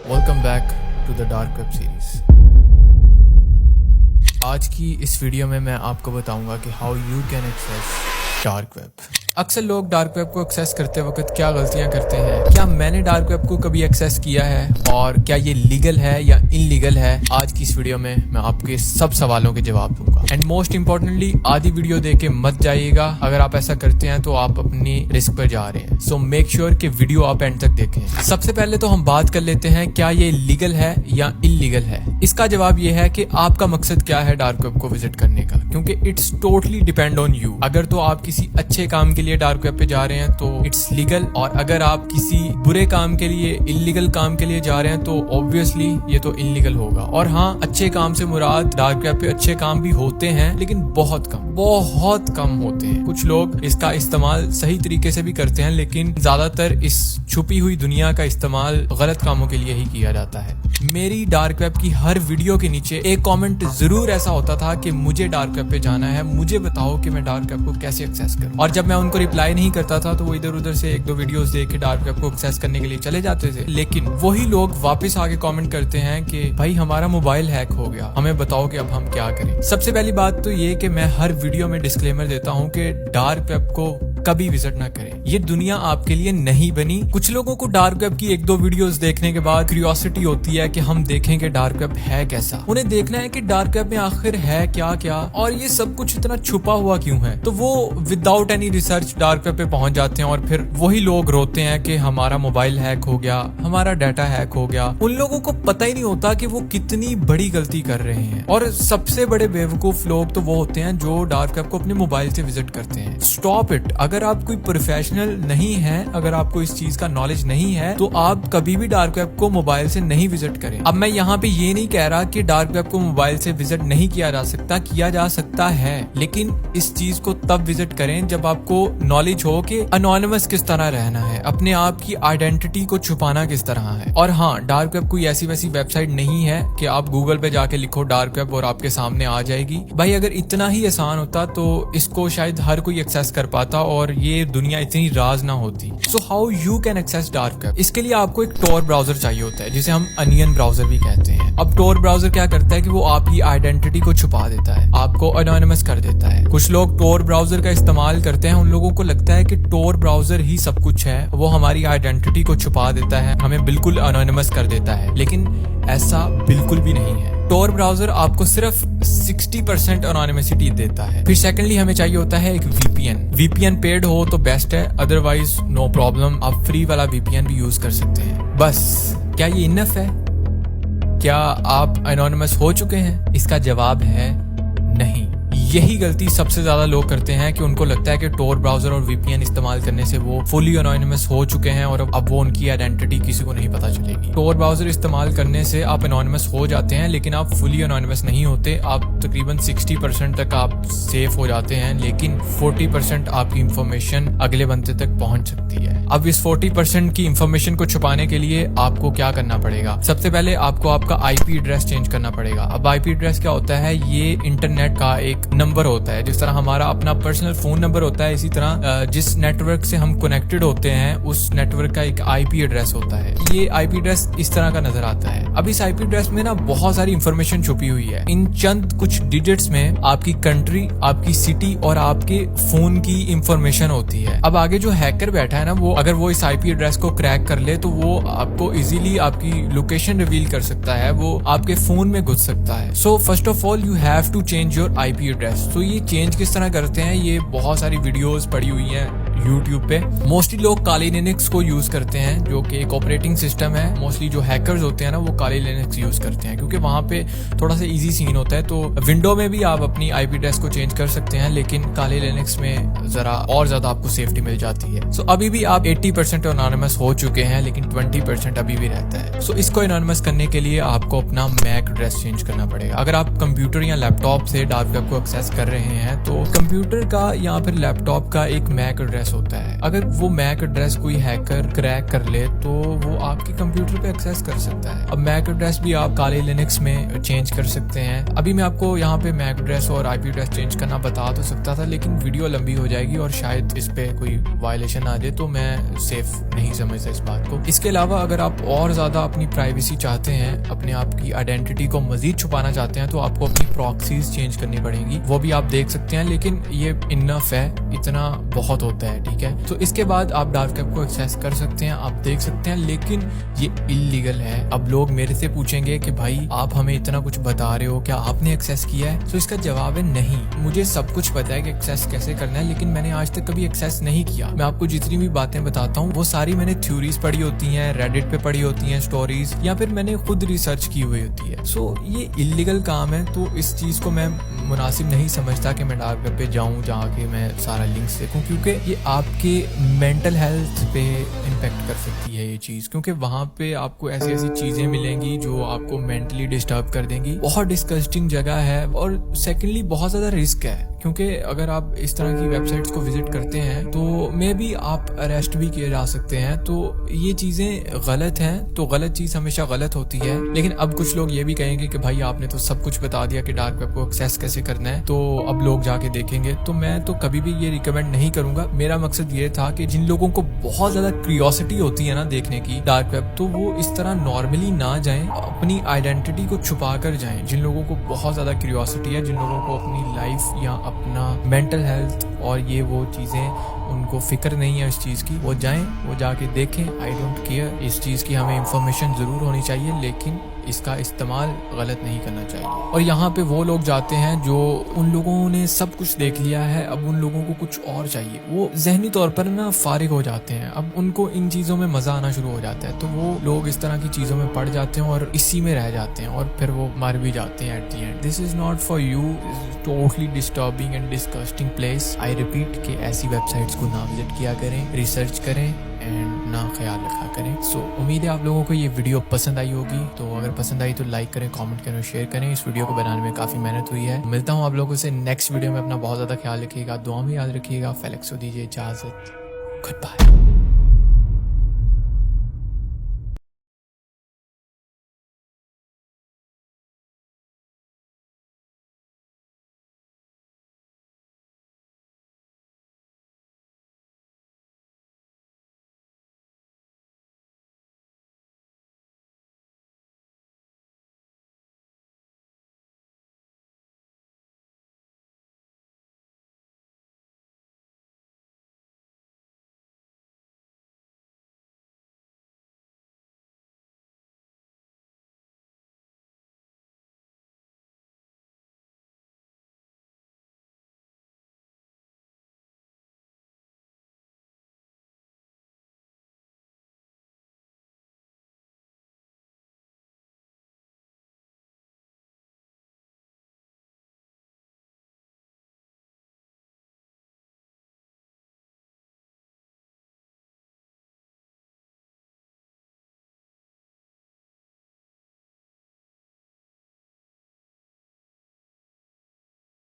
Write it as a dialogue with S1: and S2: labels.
S1: Welcome back to the dark web series. आज की इस वीडियो में मैं आपको बताऊंगा कि how you can access dark web. अक्सर लोग डार्क वेब को एक्सेस करते वक्त क्या गलतियां करते हैं। क्या मैंने डार्क वेब को कभी एक्सेस किया है और क्या ये लीगल है या इनलीगल है? आज की इस वीडियो में मैं आपके सब सवालों के जवाब दूंगा। एंड मोस्ट इंपॉर्टेंटली आधी वीडियो देख के मत जाइएगा। अगर आप ऐसा करते हैं तो आप अपनी रिस्क पर जा रहे हैं। सो मेक श्योर कि वीडियो आप एंड तक देखें। सबसे पहले तो हम बात कर लेते हैं क्या ये लीगल है या इनलीगल है। इसका जवाब ये है कि आपका मकसद क्या है डार्क वेब को विजिट करने का, क्योंकि it's totally depend on you. अगर तो आप किसी अच्छे काम के लिए डार्क वेब पे जा रहे हैं तो इट्स लीगल, और अगर आप किसी बुरे काम के लिए, इल्लीगल काम के लिए जा रहे हैं तो ऑब्वियसली ये तो इनलीगल होगा। और हाँ, अच्छे काम से मुराद डार्क वेब पे अच्छे काम भी होते हैं, लेकिन बहुत कम होते हैं। कुछ लोग इसका इस्तेमाल सही तरीके से भी करते हैं, लेकिन ज्यादातर इस छुपी हुई दुनिया का इस्तेमाल गलत कामों के लिए ही किया जाता है। मेरी डार्क वेब की हर वीडियो के नीचे एक कमेंट जरूर ऐसा होता था कि मुझे डार्क वेब पे जाना है, मुझे बताओ कि मैं डार्क वेब को कैसे एक्सेस करूं। और जब मैं उनको रिप्लाई नहीं करता था तो वो इधर उधर से एक दो वीडियोस देख के डार्क वेब को एक्सेस करने के लिए चले जाते थे। लेकिन वही लोग वापस आके कमेंट करते हैं कि भाई हमारा मोबाइल हैक हो गया, हमें बताओ कि अब हम क्या करें। सबसे पहली बात तो ये कि मैं हर वीडियो में डिस्क्लेमर देता हूँ कि डार्क वेब को कभी विजिट ना करें। ये दुनिया आपके लिए नहीं बनी। कुछ लोगों को डार्क वेब की एक दो वीडियोस देखने के बाद क्यूरियोसिटी होती है कि हम देखें कि डार्क वेब है कैसा। उन्हें देखना है कि डार्क वेब में आखिर है क्या क्या और ये सब कुछ इतना छुपा हुआ क्यों है। तो वो without any research dark web पे पहुंच जाते हैं और फिर वही लोग रोते हैं कि हमारा मोबाइल हैक हो गया, हमारा डाटा हैक हो गया। उन लोगों को पता ही नहीं होता कि वो कितनी बड़ी गलती कर रहे हैं। और सबसे बड़े बेवकूफ लोग तो वो होते हैं जो डार्क वेब को अपने मोबाइल से विजिट करते हैं। Stop it. अगर आप कोई प्रोफेशनल नहीं है, अगर आपको इस चीज का नॉलेज नहीं है, तो आप कभी भी डार्क वेब को मोबाइल से नहीं विजिट करें। अब मैं यहाँ पे ये नहीं कह रहा कि डार्क वेब को मोबाइल से विजिट नहीं किया जा सकता, किया जा सकता है, लेकिन इस चीज को तब विजिट करें जब आपको नॉलेज हो कि अनोनिमस किस तरह रहना है, अपने आप की आइडेंटिटी को छुपाना किस तरह है। और हाँ, डार्क वेब कोई ऐसी वैसी वेबसाइट नहीं है कि आप गूगल पे जाके लिखो डार्क वेब और आपके सामने आ जाएगी। भाई अगर इतना ही आसान होता तो इसको शायद हर कोई एक्सेस कर पाता और ये दुनिया इतनी राज ना होती। So how you can access dark web. इसके लिए आपको एक टोर ब्राउजर चाहिए होता है, जिसे हम अनियन ब्राउजर भी कहते हैं। अब टोर ब्राउजर क्या करता है कि वो आपकी आइडेंटिटी को छुपा देता है, आपको अनोनिमस कर देता है। कुछ लोग टोर ब्राउजर का इस्तेमाल करते हैं, उन लोगों को लगता है कि टोर ब्राउजर ही सब कुछ है, वो हमारी आइडेंटिटी को छुपा देता है, हमें बिल्कुल अनोनिमस कर देता है, लेकिन ऐसा बिल्कुल भी नहीं है। टोर ब्राउजर आपको सिर्फ 60% अनोनिमिसिटी देता है। फिर सेकेंडली हमें चाहिए होता है एक वीपीएन। वीपीएन पेड हो तो बेस्ट है, अदरवाइज नो प्रॉब्लम, आप फ्री वाला वीपीएन भी यूज कर सकते हैं। बस क्या ये इनफ है? क्या आप अनोनिमस हो चुके हैं? इसका जवाब है नहीं। यही गलती सबसे ज्यादा लोग करते हैं कि उनको लगता है कि टोर ब्राउजर और वीपीएन इस्तेमाल करने से वो फुली अनोनिमस हो चुके हैं और अब वो उनकी आइडेंटिटी किसी को नहीं पता चलेगी। टोर ब्राउजर इस्तेमाल करने से आप अनोनिमस हो जाते हैं, लेकिन आप फुली अनोनिमस नहीं होते। आप तकरीबन 60% तक आप सेफ हो जाते हैं, लेकिन 40% आपकी इंफॉर्मेशन अगले बंदे तक पहुंच सकती है। अब इस 40% की इंफॉर्मेशन को छुपाने के लिए आपको क्या करना पड़ेगा? सबसे पहले आपको आपका आईपी एड्रेस चेंज करना पड़ेगा। अब आईपी एड्रेस क्या होता है? ये इंटरनेट का एक नंबर होता है। जिस तरह हमारा अपना पर्सनल फोन नंबर होता है, इसी तरह जिस नेटवर्क से हम कनेक्टेड होते हैं उस नेटवर्क का एक आईपी एड्रेस होता है। ये आईपी एड्रेस इस तरह का नजर आता है। अब इस आईपी एड्रेस में ना बहुत सारी इंफॉर्मेशन छुपी हुई है। इन चंद कुछ डिजिट्स में आपकी कंट्री, आपकी सिटी और आपके फोन की इंफॉर्मेशन होती है। अब आगे जो हैकर बैठा है ना, वो अगर वो इस आईपी एड्रेस को क्रैक कर ले तो वो आपको इजीली आपकी लोकेशन रिवील कर सकता है, वो आपके फोन में घुस सकता है। So first of all you have to change your IP address. तो ये चेंज किस तरह करते हैं, ये बहुत सारी वीडियोस पड़ी हुई हैं YouTube पे। मोस्टली लोग काली लिनक्स को यूज करते हैं, जो कि एक ऑपरेटिंग सिस्टम है। मोस्टली जो हैकर्स होते हैं ना, वो काली लिनक्स यूज करते हैं, क्योंकि वहां पे थोड़ा सा इजी सीन होता है। तो विंडो में भी आप अपनी आईपी एड्रेस को चेंज कर सकते हैं, लेकिन काली लिनक्स में जरा और ज्यादा आपको सेफ्टी मिल जाती है। सो अभी भी आप 80% अनोनिमस हो चुके हैं, लेकिन 20% अभी भी रहता है। सो इसको अनोनिमस करने के लिए आपको अपना मैक एड्रेस चेंज करना पड़ेगा। अगर आप कंप्यूटर या लैपटॉप से डार्क वेब को एक्सेस कर रहे हैं तो कंप्यूटर का या फिर लैपटॉप का एक मैक एड्रेस एड्रेस होता है। अगर वो मैक एड्रेस कोई हैकर क्रैक कर ले तो वो आपके कंप्यूटर पे एक्सेस कर सकता है। अब मैक एड्रेस भी आप काले लिनक्स में चेंज कर सकते हैं। अभी मैं आपको यहाँ पे मैक एड्रेस और आईपी एड्रेस चेंज करना बता तो सकता था, लेकिन वीडियो लंबी हो जाएगी और शायद इस पे कोई वायलेशन आ जाए, तो मैं सेफ नहीं समझता इस बात को। इसके अलावा अगर आप और ज्यादा अपनी प्राइवेसी चाहते हैं, अपने आप की आइडेंटिटी को मजीद छुपाना चाहते हैं, तो आपको अपनी प्रॉक्सीज चेंज करनी पड़ेंगी। वो भी आप देख सकते हैं, लेकिन ये इनफ है, इतना बहुत होता है, ठीक है। तो इसके बाद आप डार्क वेब को एक्सेस कर सकते हैं, आप देख सकते हैं, लेकिन ये इलीगल है। अब लोग मेरे से पूछेंगे कि भाई आप हमें इतना कुछ बता रहे हो, क्या आपने एक्सेस किया है? तो इसका जवाब है नहीं। मुझे सब कुछ पता है कि एक्सेस कैसे करना है, लेकिन मैंने आज तक कभी एक्सेस नहीं किया। मैं आपको जितनी भी बातें बताता हूँ वो सारी मैंने थ्योरीज पढ़ी होती हैं, रेडिट पे पढ़ी होती हैं स्टोरीज, या फिर मैंने खुद रिसर्च की हुई होती है। सो ये इलीगल काम है, तो इस चीज को मैं मुनासिब नहीं समझता कि मैं डार्क वेब पे जाऊं जहाँ के मैं सारा लिंक्स देखूं, क्योंकि ये आपके मेंटल हेल्थ पे इम्पेक्ट कर सकती है ये चीज, क्योंकि वहां पे आपको ऐसी ऐसी चीजें मिलेंगी जो आपको मेंटली डिस्टर्ब कर देंगी। बहुत डिस्कस्टिंग जगह है, और सेकेंडली बहुत ज्यादा रिस्क है, क्योंकि अगर आप इस तरह की वेबसाइट्स को विजिट करते हैं तो मे बी आप अरेस्ट भी किए जा सकते हैं। तो ये चीजें गलत हैं, तो गलत चीज हमेशा गलत होती है। लेकिन अब कुछ लोग ये भी कहेंगे कि भाई आपने तो सब कुछ बता दिया कि डार्क वेब को एक्सेस कैसे करना है, तो अब लोग जाके देखेंगे। तो मैं तो कभी भी ये रिकमेंड नहीं करूंगा। मेरा मकसद ये था कि जिन लोगों को बहुत ज्यादा क्यूरियोसिटी होती है ना देखने की डार्क वेब, तो वो इस तरह नॉर्मली ना जाएं, अपनी आइडेंटिटी को छुपा कर जाएं। जिन लोगों को बहुत ज्यादा क्यूरियोसिटी है, जिन लोगों को अपनी लाइफ या अपना मेंटल हेल्थ और ये वो चीजें उनको फिक्र नहीं है इस चीज की, वो जाएं, वो जाके देखें। आई डोंट केयर, इस चीज की हमें इंफॉर्मेशन जरूर होनी चाहिए, लेकिन इसका इस्तेमाल गलत नहीं करना चाहिए। और यहाँ पे वो लोग जाते हैं जो उन लोगों ने सब कुछ देख लिया है, अब उन लोगों को कुछ और चाहिए, वो जहनी तौर पर ना फारिग हो जाते हैं, अब उनको इन चीजों में मजा आना शुरू हो जाता है। तो वो लोग इस तरह की चीजों में पड़ जाते हैं और इसी में रह जाते हैं, और फिर वो मर भी जाते हैं at the end. This is not for you, totally disturbing and disgusting place. I repeat कि ऐसी वेबसाइट्स को ना विजिट किया करें, रिसर्च करें एंड ना ख्याल रखा करें। सो उम्मीद है आप लोगों को ये वीडियो पसंद आई होगी। तो अगर पसंद आई तो लाइक करें, कमेंट करें और शेयर करें। इस वीडियो को बनाने में काफी मेहनत हुई है। मिलता हूँ आप लोगों से नेक्स्ट वीडियो में। अपना बहुत ज्यादा ख्याल रखिएगा, दुआ में याद रखिएगा। फेलेक्स को दीजिए इजाजत। Good bye.